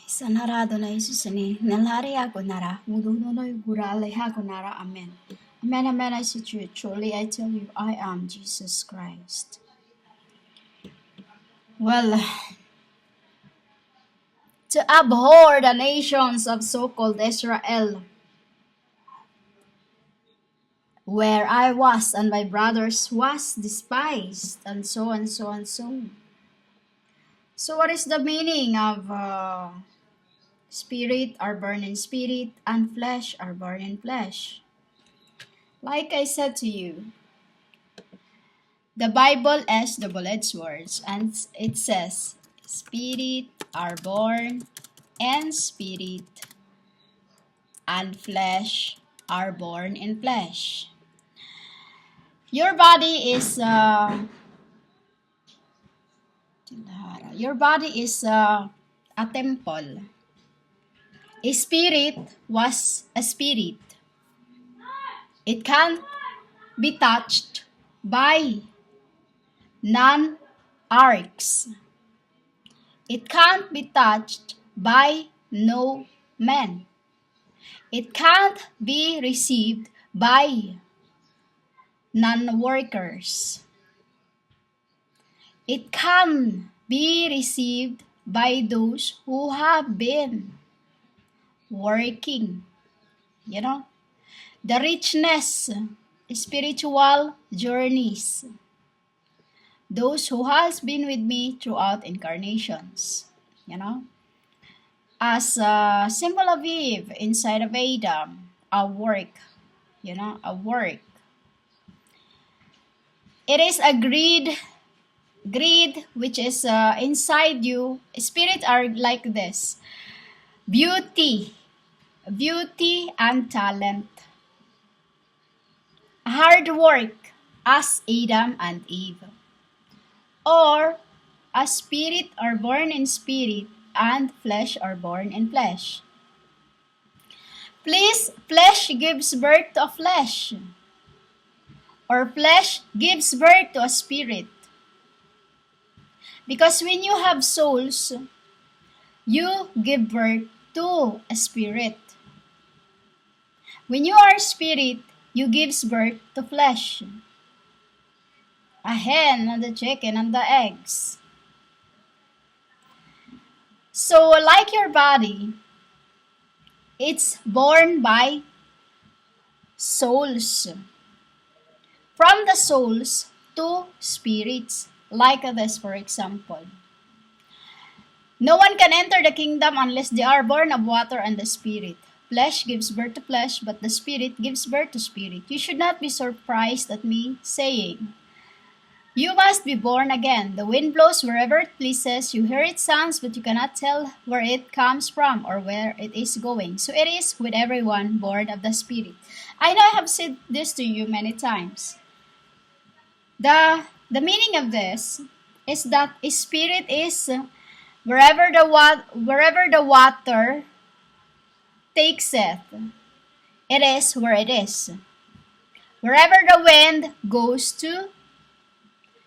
Sanarado na Isusani, nalari ako nara, mudunoy guralay ako nara, amen. Amen, amen, I say to you, truly I tell you, I am Jesus Christ. Well, to abhor the nations of so-called Israel, where I was and my brothers was despised, and so and so and so. So what is the meaning of spirit are born in spirit and flesh are born in flesh? Like I said to you, the Bible is double-edged words, and it says, spirit are born in spirit and flesh are born in flesh. Your body is a temple. A spirit was a spirit. It can't be touched by non-arcs. It can't be touched by no man. It can't be received by non-workers. It can be received by those who have been working. You know, the richness, spiritual journeys. Those who has been with me throughout incarnations. You know, as a symbol of Eve inside of Adam, a work. You know, a work. It is a greed which is inside you. Spirits are like this: beauty and talent, hard work as Adam and Eve, or a spirit are born in spirit and flesh are born in flesh. Please, flesh gives birth to a flesh, or flesh gives birth to a spirit. Because when you have souls, you give birth to a spirit. When you are spirit, you give birth to flesh. A hen and the chicken and the eggs. So like your body, it's born by souls. From the souls to spirits. Like this, for example. No one can enter the kingdom unless they are born of water and the spirit. Flesh gives birth to flesh, but the spirit gives birth to spirit. You should not be surprised at me saying, you must be born again. The wind blows wherever it pleases. You hear its sounds, but you cannot tell where it comes from or where it is going. So it is with everyone born of the spirit. I know I have said this to you many times. The meaning of this is that a spirit is wherever the water takes it, it is where it is. Wherever the wind goes to,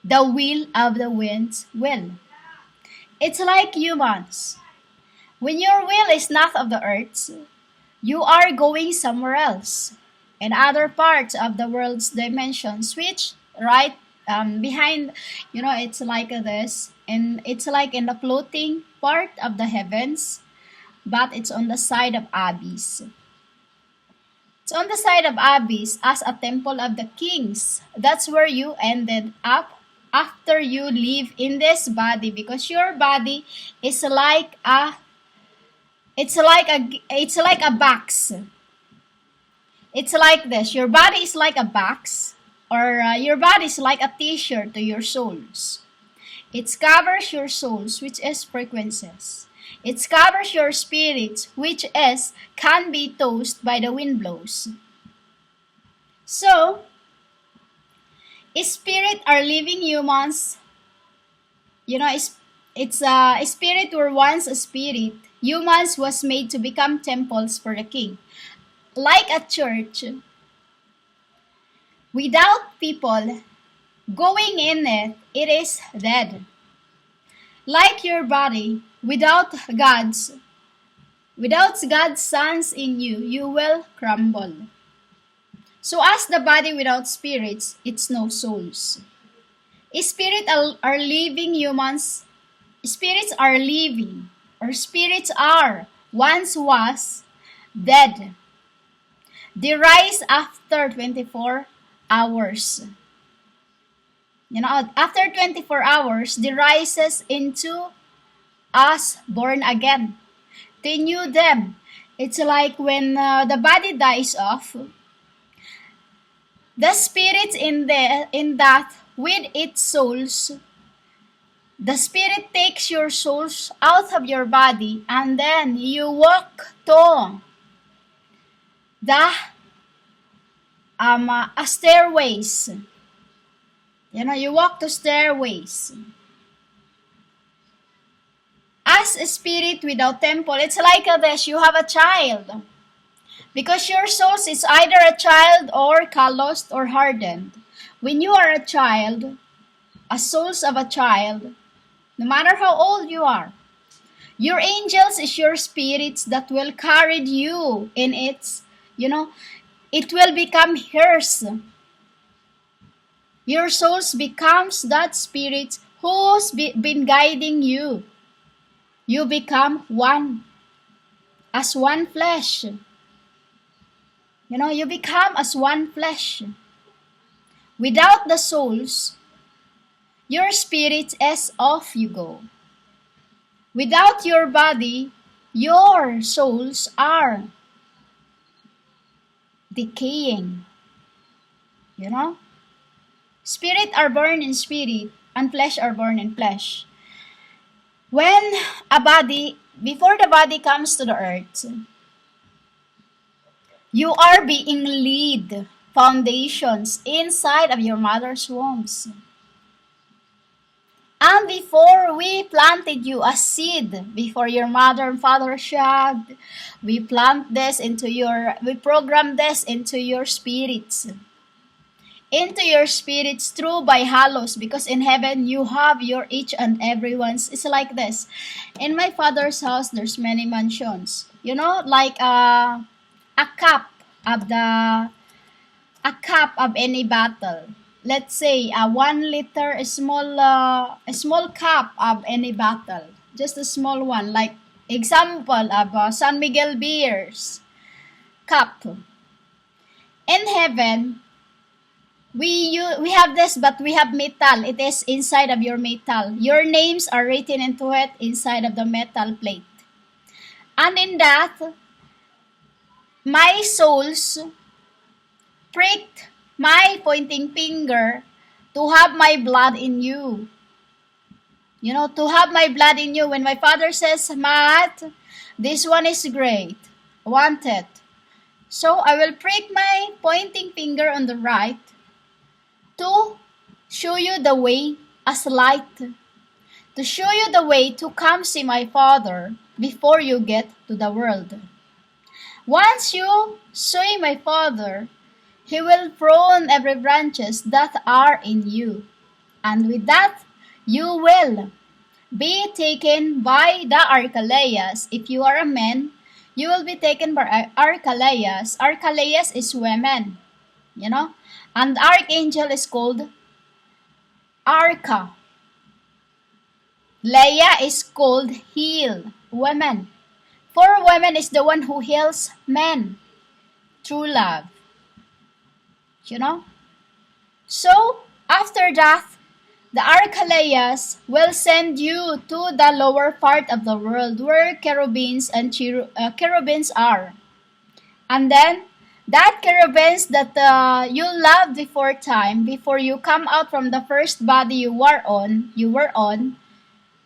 the will of the wind's will. It's like humans. When your will is not of the earth, you are going somewhere else, in other parts of the world's dimensions, which right behind, it's like this, and it's like in the floating part of the heavens, but it's on the side of abyss. It's on the side of abyss as a temple of the kings. That's where you ended up after you live in this body, because your body is like a box. It's like this. Your body is like a box, or your body is like a t-shirt to your souls. It covers your souls, which is frequencies. It covers your spirits, which is can be tossed by the wind blows. So, spirit are living humans. It's a spirit were once a spirit. Humans was made to become temples for the king. Like a church, without people going in it, it is dead. Like your body, without gods, Without God's sons in you, you will crumble. So as the body without spirits, it's no souls. Spirits are living humans. Spirits are living, or spirits are, once was, dead. They rise after 24 hours. After 24 hours, they rises into us born again. They knew them. It's like when the body dies off, the spirits in that with its souls, the spirit takes your souls out of your body, and then you walk to the stairways. You walk to stairways. As a spirit without temple, it's like this. You have a child. Because your soul is either a child or calloused or hardened. When you are a child, a souls of a child, no matter how old you are, your angels is your spirits that will carry you in its, it will become hers. Your souls becomes that spirit who's been guiding you. You become one, as one flesh. You become as one flesh. Without the souls, your spirit is off you go. Without your body, your souls are decaying. Spirit are born in spirit, and flesh are born in flesh. When before the body comes to the earth, you are being laid foundations inside of your mother's wombs. And before we planted you as seed, before your mother and father shagged, we program this into your spirits. Into your spirits through by hallows, because in heaven you have your each and everyone's. It's like this. In my father's house, there's many mansions. Like a cup of any bottle. Let's say 1 liter, a small cup of any bottle, just a small one. Like example of San Miguel beers cup. In heaven, we have this, but we have metal. It is inside of your metal. Your names are written into it inside of the metal plate. And in that, my souls pricked my pointing finger to have my blood in you. To have my blood in you. When my father says, Matt, this one is great, I want it. So I will prick my pointing finger on the right to show you the way as light. To show you the way to come see my Father before you get to the world. Once you see my Father, He will prune every branches that are in you. And with that, you will be taken by the Archelaus. If you are a man, you will be taken by Archelaus. Archelaus is women, And the archangel is called Arca. Leia is called heal, women. For women is the one who heals men. True love. So, after that, the Archelaus will send you to the lower part of the world where cherubims and cherubims are. And then, that cherubims that you loved before time, before you come out from the first body you were on,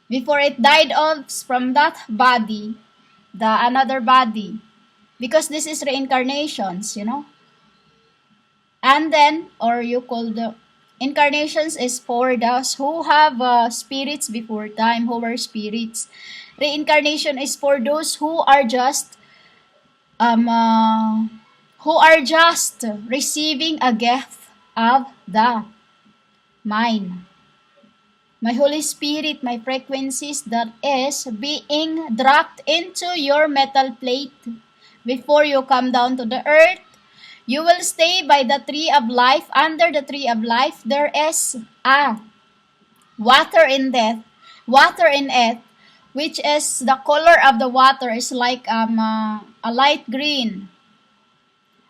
before it died off from that body, another body, because this is reincarnations, And then, or you call the incarnations is for those who have spirits before time, who were spirits. Reincarnation is for those who are just receiving a gift of the mind my Holy Spirit, my frequencies that is being dropped into your metal plate before you come down to the earth. You will stay by the tree of life. Under the tree of life, there is water in death, water in it, which is the color of the water is like a light green.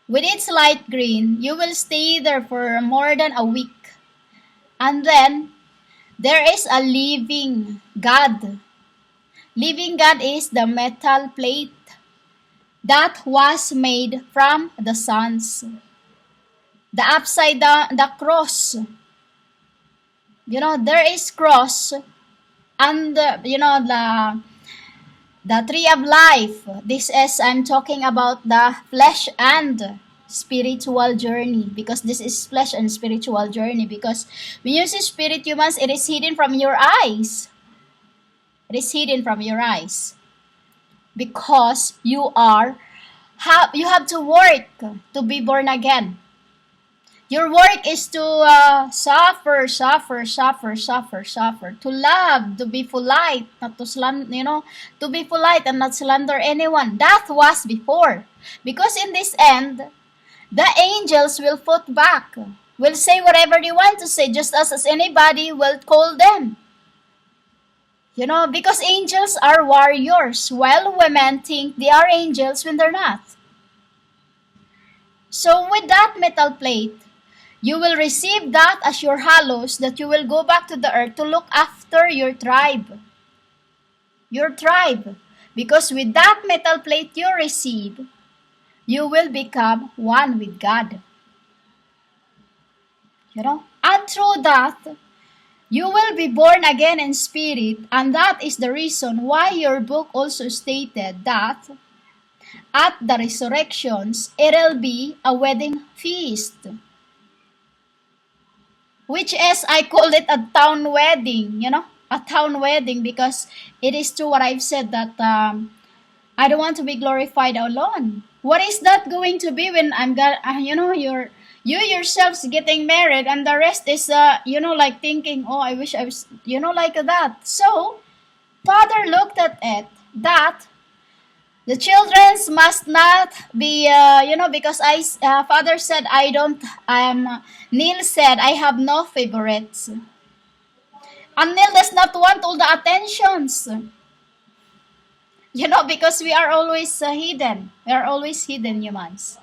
With its light green, you will stay there for more than a week. And then, there is a living God. Living God is the metal plate that was made from the suns. The upside down, the cross. There is cross and the tree of life. This is, I'm talking about the flesh and spiritual journey, because this is flesh and spiritual journey, because when you see spirit humans, it is hidden from your eyes. It is hidden from your eyes. Because you have to work to be born again. Your work is to suffer, to love, to be polite, not to to be polite and not slander anyone. That was before. Because in this end, the angels will put back, will say whatever they want to say, just as anybody will call them. Because angels are warriors, while women think they are angels when they're not. So with that metal plate, you will receive that as your hallows, that you will go back to the earth to look after your tribe. Your tribe. Because with that metal plate you receive, you will become one with God. And through that, you will be born again in spirit, and that is the reason why your book also stated that at the resurrections, it'll be a wedding feast. Which is, I call it a town wedding, a town wedding, because it is true what I've said that I don't want to be glorified alone. What is that going to be when you yourselves getting married and the rest is, like thinking, oh, I wish I was, like that. So, Father looked at it that the children must not be, because Father said, Neil said, I have no favorites. And Neil does not want all the attentions. Because we are always hidden. We are always hidden humans.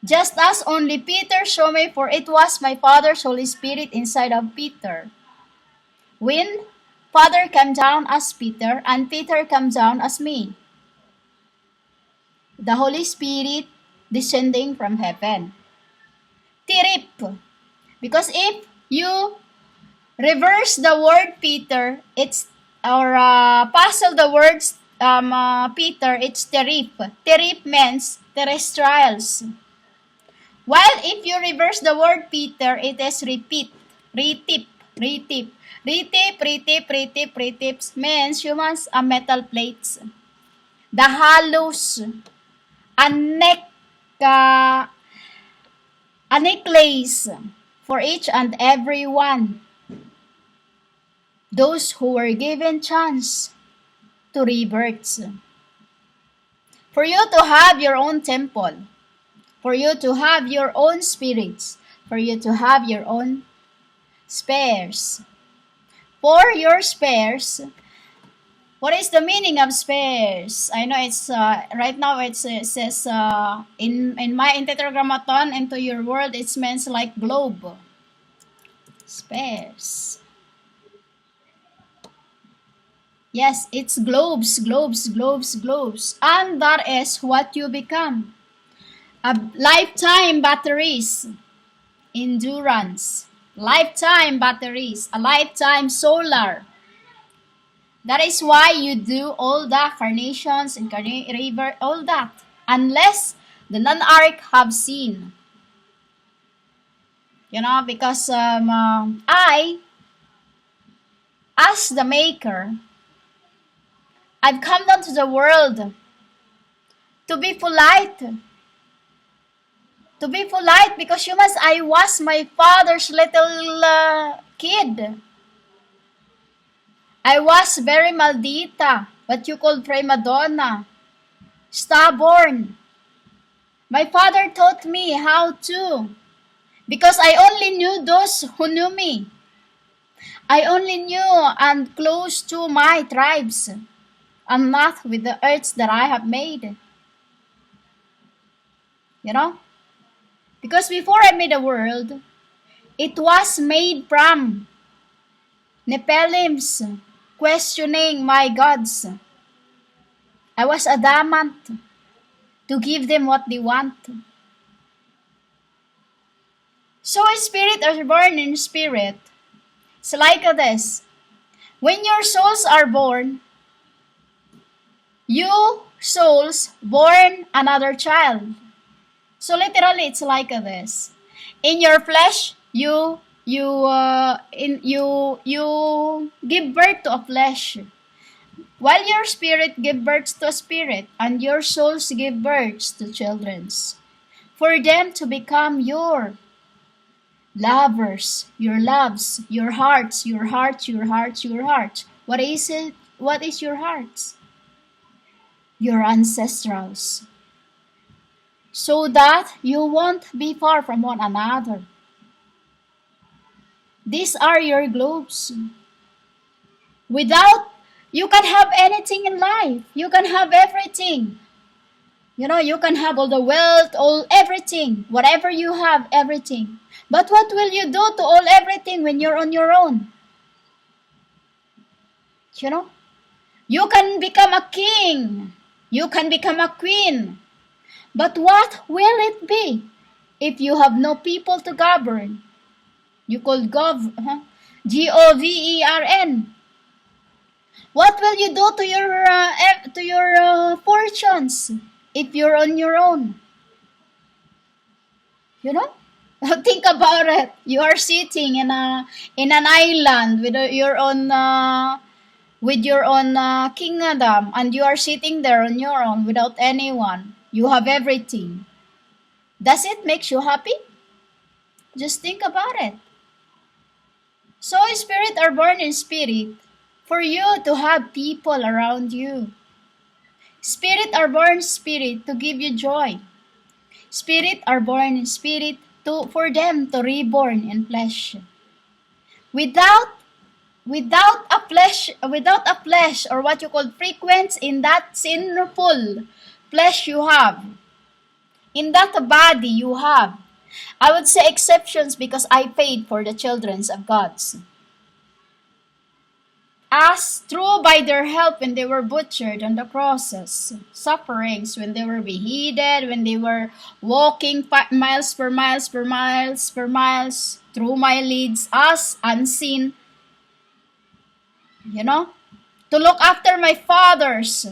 Just as only Peter showed me, for it was my Father's Holy Spirit inside of Peter. When Father came down as Peter, and Peter came down as me. The Holy Spirit descending from heaven. Tirip. Because if you reverse the word Peter, puzzle the words Peter, it's terip. Terip means terrestrials. While if you reverse the word Peter, it is repeat, retip, retip. Retip, retip, retip, retips means humans are metal plates. The hallows, a necklace for each and every one. Those who were given chance to rebirth. For you to have your own temple. For you to have your own spirits. For you to have your own spares. For your spares. What is the meaning of spares? I know it's right now it says in my tetragrammaton into your world it means like globe. Spares. Yes, it's globes, globes, globes, globes. And that is what you become. A lifetime batteries. Endurance. Lifetime batteries. A lifetime solar. That is why you do all the carnations and river, all that. Unless the non-arc have seen. Because I, as the maker, I've come down to the world to be polite. To be polite because humans, I was my father's little kid. I was very maldita, what you call prima donna, stubborn. My father taught me how to, because I only knew those who knew me. I only knew and close to my tribes, and not with the earths that I have made. You know? Because before I made the world, it was made from Nephilims questioning my gods. I was adamant to give them what they want. So a spirit are born in spirit. It's like this. When your souls are born, you souls born another child. So literally, it's like this. In your flesh, you give birth to a flesh, while your spirit give birth to a spirit, and your souls give birth to childrens, for them to become your lovers, your loves, your hearts, your hearts, your hearts, your hearts. What is it? What is your hearts? Your ancestrals. So that you won't be far from one another. These are your globes. Without, you can have anything in life. You can have everything. You know, you can have all the wealth, all everything. Whatever you have, everything. But what will you do to all everything when you're on your own? You know? You can become a king. You can become a queen. But what will it be if you have no people to govern? You call Govern. What will you do to your fortunes if you're on your own? You know? Think about it. You are sitting in an island with your own kingdom, and you are sitting there on your own without anyone. You have everything. Does it make you happy? Just think about it. So spirit are born in spirit for you to have people around you. Spirit are born in spirit to give you joy. Spirit are born in spirit for them to reborn in flesh. Without a flesh, or what you call frequency in that sinful flesh you have, in that body you have. I would say exceptions because I paid for the children of God's. As through by their help when they were butchered on the crosses, sufferings when they were beheaded, when they were walking miles through my leads, as unseen, you know, to look after my fathers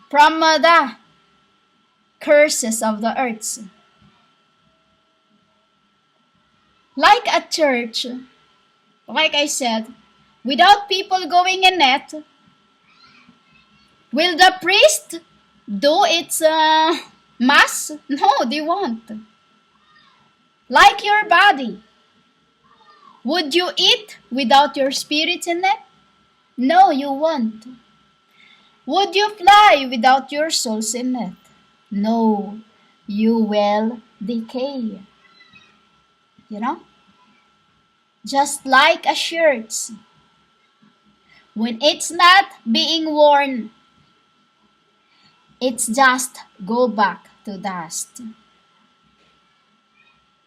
from the curses of the earth. Like a church, like I said, without people going in it, will the priest do its mass? No, they won't. Like your body, would you eat without your spirit in it? No, you won't. Would you fly without your souls in it? No, you will decay. You know? Just like a shirt. When it's not being worn, it's just go back to dust.